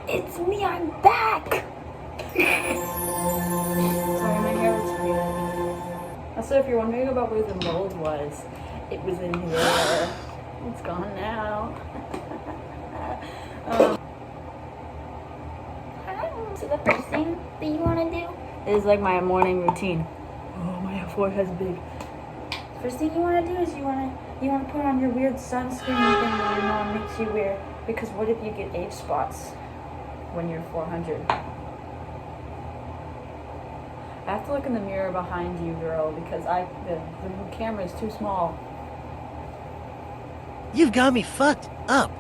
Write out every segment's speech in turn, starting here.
It's me, I'm back! Sorry, my hair looks weird. Also, if you're wondering about where the mold was, it was in here. It's gone now. So the first thing that you want to do is like my morning routine. Oh, my forehead's big. First thing you want to do is you want to put on your weird sunscreen thing that your mom makes you wear, because what if you get age spots when you're 400? I have to look in the mirror behind you, girl, because the camera is too small. You've got me fucked up.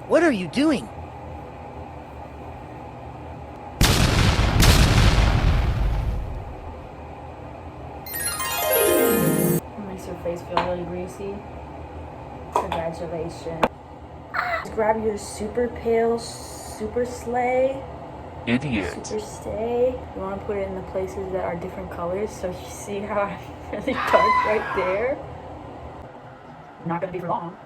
What are you doing? It makes your face feel really greasy. Congratulations. Just grab your super pale, super slay. Idiot. Super stay. You want to put it in the places that are different colors, so you see how I'm really dark right there. Not gonna be for long.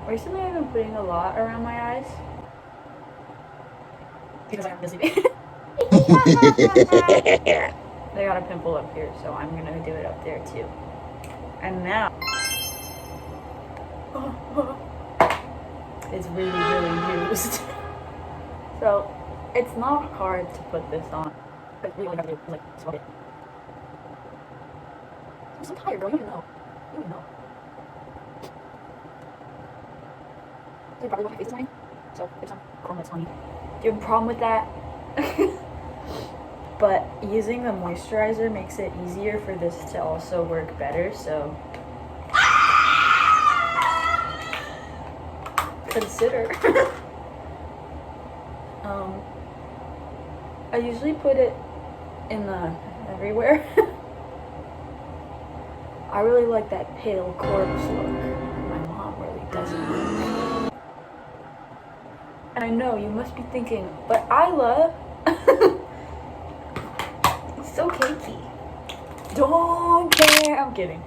Recently I've been putting a lot around my eyes because I'm busy. They got a pimple up here, so I'm gonna do it up there too. And now it's really, really used. So it's not hard to put this on. But really all you have to do is like swap it. I'm so tired, girl. You don't even know. You don't even know. So you probably want my face this morning. So there's some cornlets on you. Do you have a problem with that? But using the moisturizer makes it easier for this to also work better, so consider. I usually put it in everywhere. I really like that pale corpse look. My mom really doesn't. And I know you must be thinking, but Isla, it's so cakey. Don't care. I'm kidding.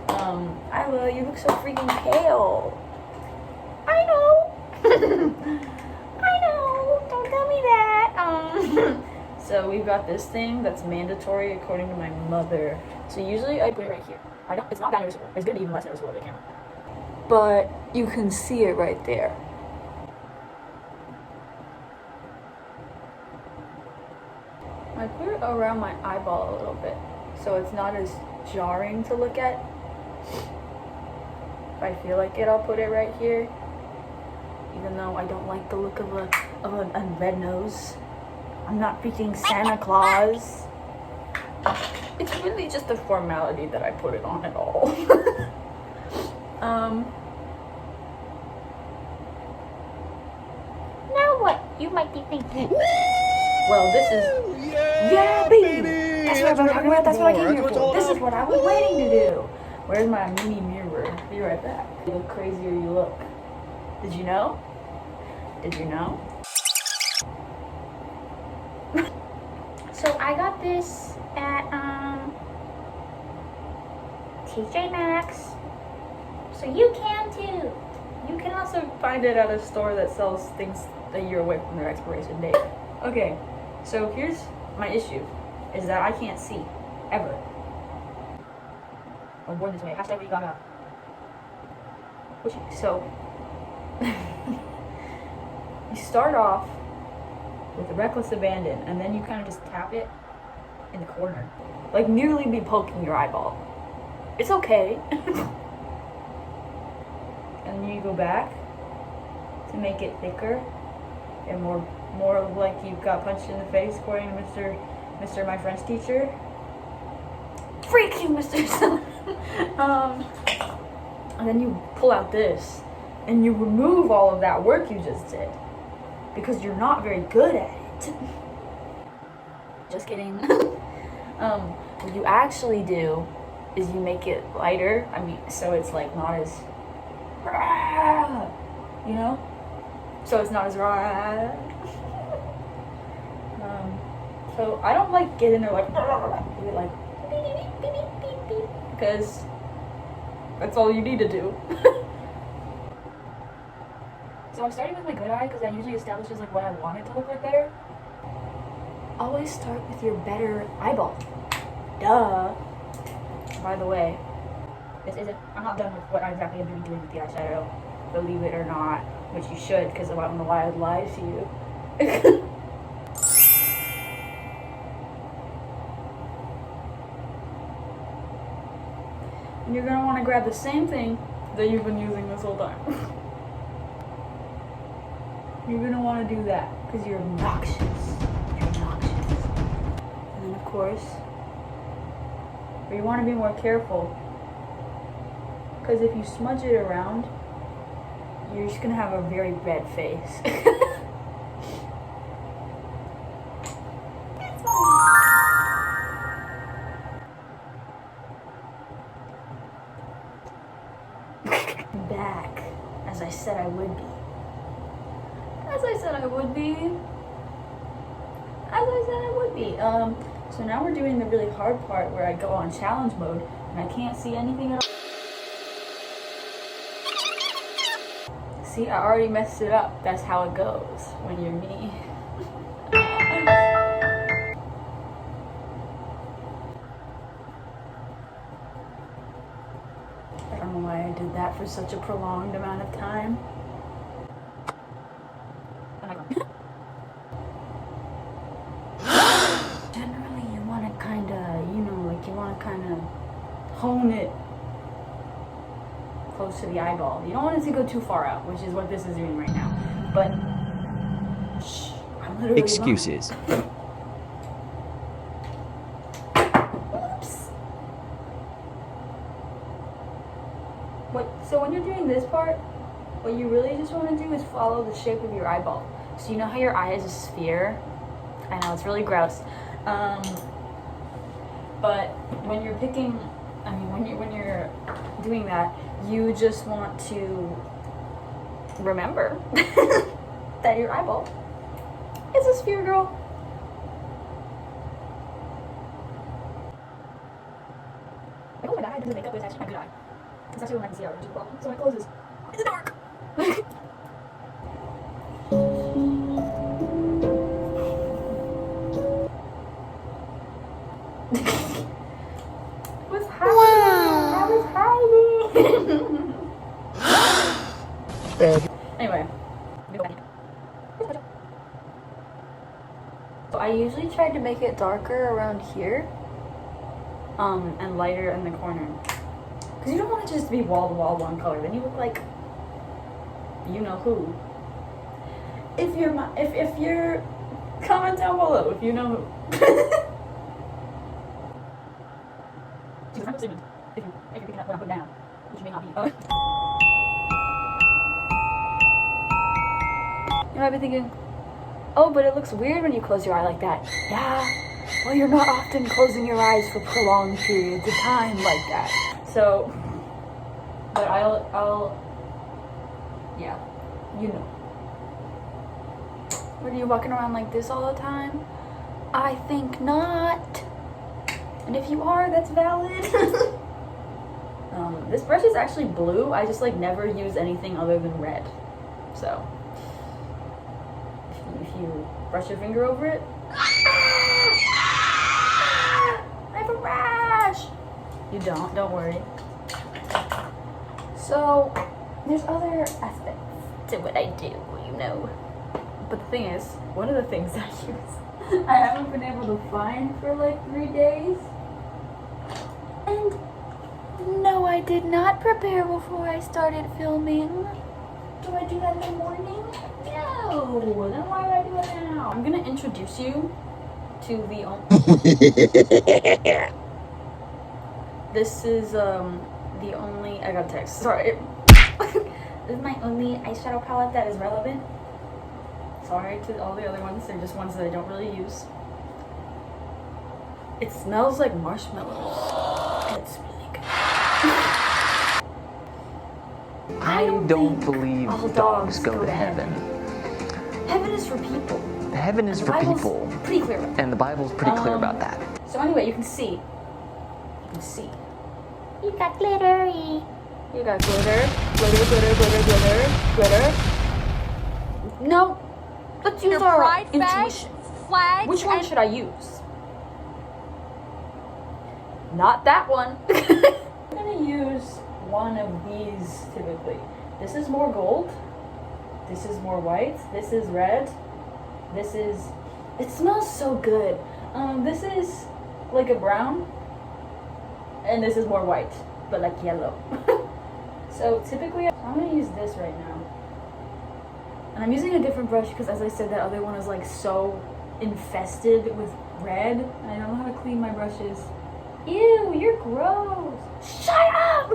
Isla, you look so freaking pale. I know. I know. Don't tell me that. So we've got this thing that's mandatory according to my mother. So usually I put it right here. It's not that noticeable. It's gonna be even less noticeable with the camera. But you can see it right there. I put it around my eyeball a little bit, so it's not as jarring to look at. If I feel like it, I'll put it right here. Even though I don't like the look of a red nose. I'm not freaking Santa Claus. It's really just a formality that I put it on at all. now what you might be thinking. Well, this is yeah, baby. That's what I'm talking about. That's what I came here for. This is what I was waiting to do. Where's my mini mirror? Be right back. The crazier you look. Did you know? Did you know? So I got this at TJ Maxx. So you can too. You can also find it at a store that sells things a year away from their expiration date. Okay, so here's my issue, is that I can't see, ever. I'm born this way, hashtag Lady Gaga. So, you start off with reckless abandon, and then you kind of just tap it in the corner. Like nearly be poking your eyeball. It's okay. And then you go back to make it thicker and more like you got punched in the face, according to Mr. my French teacher. Freak you, Mr. Son. And then you pull out this and you remove all of that work you just did because you're not very good at it. Just kidding. What you actually do is you make it lighter. I mean, so it's like not as, you know? So it's not as raw. So I don't like get in there like beep, beep, beep, beep, beep, because that's all you need to do. So I'm starting with my good eye because that usually establishes like what I want it to look like better. Always start with your better eyeball. Duh. By the way, I'm not done with what exactly I'm doing with the eyeshadow. Believe it or not, which you should, because I don't know why I'd lie to you. And you're gonna want to grab the same thing that you've been using this whole time. You're gonna want to do that because you're obnoxious. You're obnoxious. And then of course, but you want to be more careful because if you smudge it around, you're just gonna have a very red face. Back, as I said I would be. As I said I would be. As I said I would be. So now we're doing the really hard part where I go on challenge mode and I can't see anything at all. See, I already messed it up. That's how it goes when you're me. I don't know why I did that for such a prolonged amount of time. Generally, you want to kind of, you want to kind of hone it close to the eyeball. You don't want it to go too far out, which is what this is doing right now. But, shh, I'm literally Excuses. So when you're doing this part, what you really just want to do is follow the shape of your eyeball. So you know how your eye is a sphere? I know, it's really gross. But when you're when you're doing that, you just want to remember that your eyeball is a sphere, girl. I hope my eye doesn't make up, but it's actually my good eye. It's actually when I can see out, which is a problem. So when it closes, it's dark. I was hiding. Anyway. So I usually try to make it darker around here, and lighter in the corner. Because you don't want it to just be wall-to-wall one color. Then you look like you know who. If you're comment down below if you know who. I'm assuming if you're picking up what I put down, which you may not be. You might be thinking, oh, but it looks weird when you close your eye like that. Yeah. Well, you're not often closing your eyes for prolonged periods of time like that. So, but I'll, yeah, you know. What, are you walking around like this all the time? I think not. And if you are, that's valid. This brush is actually blue. I just like never use anything other than red. So, if you brush your finger over it, I have a rash. You don't worry. So, there's other aspects to what I do, you know. But the thing is, one of the things I use, I haven't been able to find for like 3 days. And no, I did not prepare before I started filming. Do I do that in the morning? No. Then why would I do it now? I'm gonna introduce you to the This is the only, I got a text, sorry. This is my only eyeshadow palette that is relevant. Sorry to all the other ones, they're just ones that I don't really use. It smells like marshmallows. It's really good. I don't believe all dogs go to heaven. Heaven is for people. Heaven is The for Bible's people. pretty clear about that. And the Bible's pretty clear about that. So anyway, you can see. You can see. You got glittery. You got glitter, glitter, glitter, glitter, glitter, glitter. No. Let's use Your our pride intuition. flags. Which one and- should I use? Not that one. I'm gonna use one of these typically. This is more gold. This is more white. This is red. This is. It smells so good. This is like a brown. And this is more white, but like yellow. So typically, I'm gonna use this right now. And I'm using a different brush because, as I said, that other one is like so infested with red. And I don't know how to clean my brushes. Ew, you're gross. Shut up!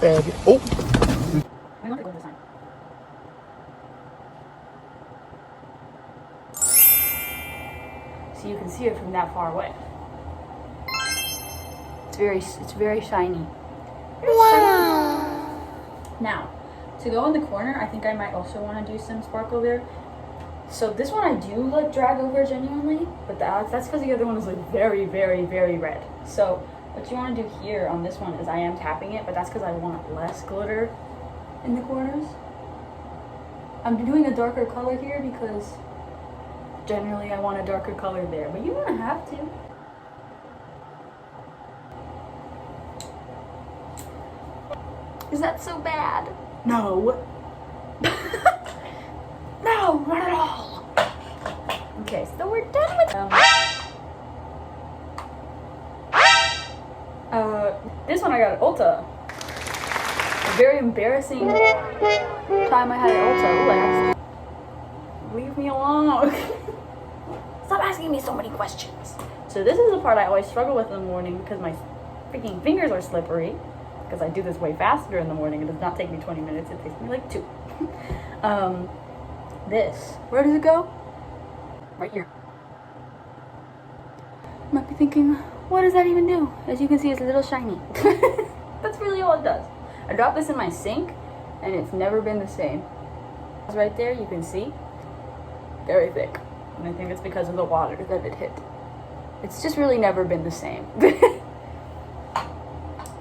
Bag. Oh! I want to go this time. So you can see it from that far away. It's very shiny. Wow. Now, to go in the corner, I think I might also want to do some sparkle there. So this one I do like drag over genuinely, but that's because the other one is like very, very, very red. So what you want to do here on this one is I am tapping it, but that's because I want less glitter in the corners. I'm doing a darker color here because generally I want a darker color there, but you don't have to. Is that so bad? No. No, not at all. Okay, so we're done with this one I got at Ulta. A very embarrassing time I had at Ulta. Ooh, I actually... Leave me alone. Stop asking me so many questions. So this is the part I always struggle with in the morning because my freaking fingers are slippery. Because I do this way faster in the morning. It does not take me 20 minutes. It takes me like 2. This. Where does it go? Right here. You might be thinking, what does that even do? As you can see, it's a little shiny. That's really all it does. I dropped this in my sink, and it's never been the same. It's right there, you can see. Very thick. And I think it's because of the water that it hit. It's just really never been the same.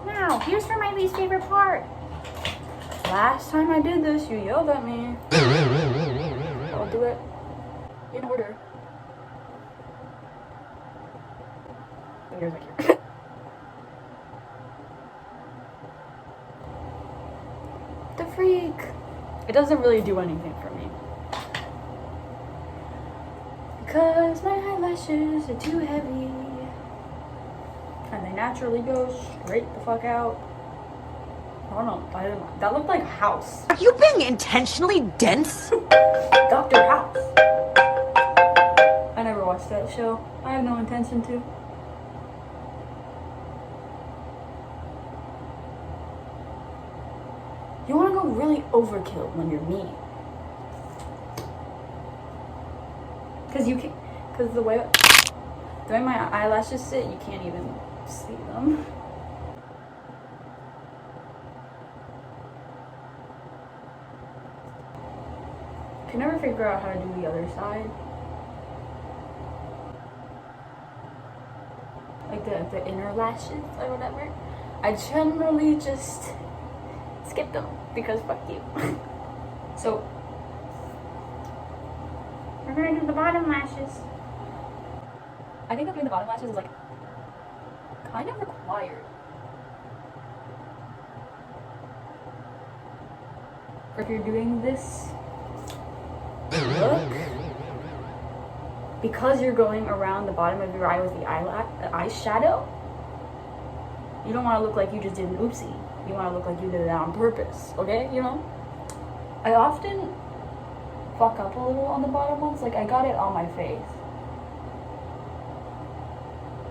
Now, here's for my least favorite part. Last time I did this, you yelled at me. I'll do it in order. Here's right here. The freak. It doesn't really do anything for me. Because my eyelashes are too heavy. And they naturally go straight the fuck out. I don't know. That looked like House. Are you being intentionally dense? Dr. House. I never watched that show. I have no intention to. You want to go really overkill when you're me. Because the way my eyelashes sit, you can't even see them. I can never figure out how to do the other side. Like the inner lashes or whatever. I generally just skip them because fuck you. So We're gonna do the bottom lashes. I think that doing the bottom lashes is like kind of required. If you're doing this look, because you're going around the bottom of your eye with the eyeshadow, you don't want to look like you just did an oopsie. You want to look like you did it on purpose, okay? You know? I often fuck up a little on the bottom ones. Like, I got it on my face.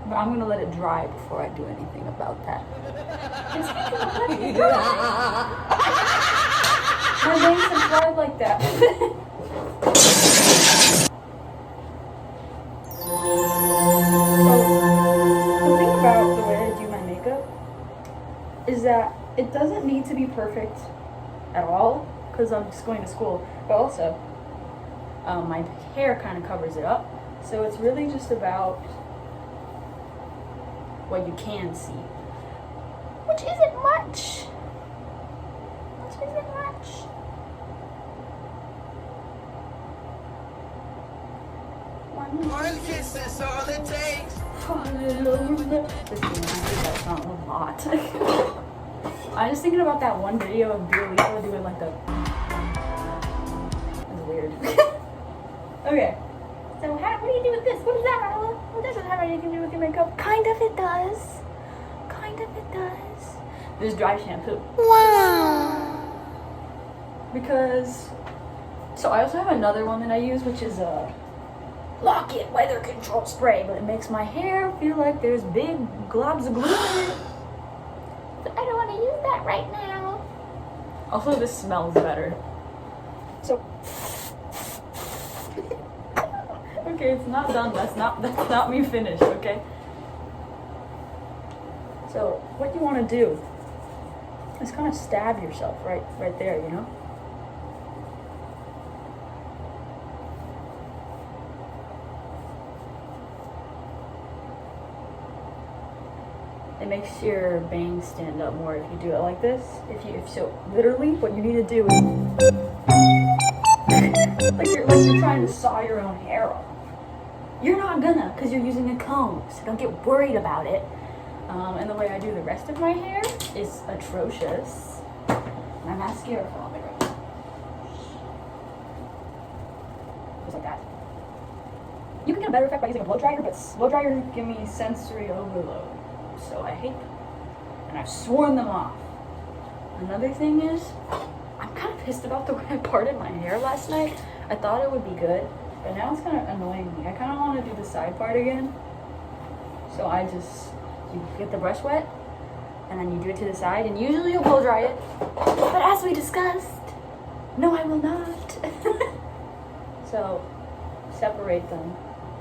But I'm gonna let it dry before I do anything about that. Just let it dry. My veins have dried like that. So, the thing about the way I do my makeup is that it doesn't need to be perfect at all, because I'm just going to school, but also my hair kind of covers it up, so it's really just about what you can see. Which isn't much. Which isn't much. One kiss is all it takes. This is, I hate that song a lot. I'm just thinking about that one video of Dua Lipa doing like the. That's weird. Okay. So what do you do with this? What is that, Marla? Well, this doesn't have anything to do with your makeup. Kind of it does. Kind of it does. This dry shampoo. Because. So I also have another one that I use, which is a Lock-It weather control spray, but it makes my hair feel like there's big globs of glue in it. But I don't want to use that right now. Also, this smells better. So. Okay, it's not done. That's not me finished. Okay. So what you want to do is kind of stab yourself right there. You know. It makes your bangs stand up more if you do it like this. If so, literally, what you need to do is like you're trying to saw your own hair off. You're not gonna, because you're using a comb, so don't get worried about it. And the way I do the rest of my hair is atrocious. My mascara fell on the ground. Just like that. You can get a better effect by using a blow dryer, but blow dryers give me sensory overload. So I hate them. And I've sworn them off. Another thing is, I'm kind of pissed about the way I parted my hair last night. I thought it would be good, but now it's kind of annoying me. I kind of want to do the side part again. So you get the brush wet, and then you do it to the side, and usually you'll blow dry it. But as we discussed, no, I will not. So, separate them.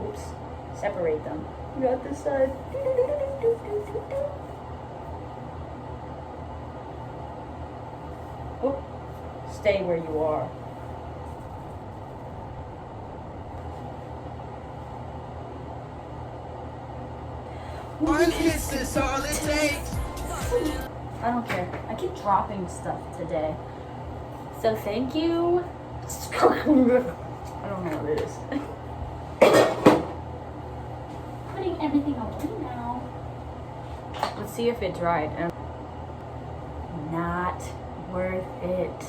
Oops. Separate them. You got this side. Oh, stay where you are. One kiss is all it takes. I don't care. I keep dropping stuff today. So thank you. I don't know what it is. Putting everything away now. Let's see if it dried. Not worth it.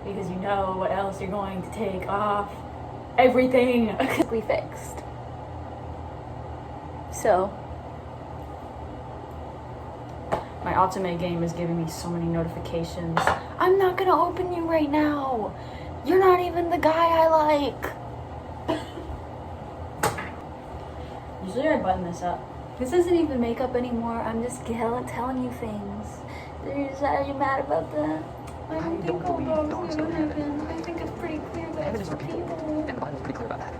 Because you know what else you're going to take off. Everything. We fixed. So, my Ultimate game is giving me so many notifications. I'm not gonna open you right now. You're not even the guy I like. Usually I button this up. This isn't even makeup anymore. I'm just telling you things. Are you mad about that? I don't believe dogs go to heaven. I think it's pretty clear that Heaven it's is for people, people. and the Bible's pretty clear about that.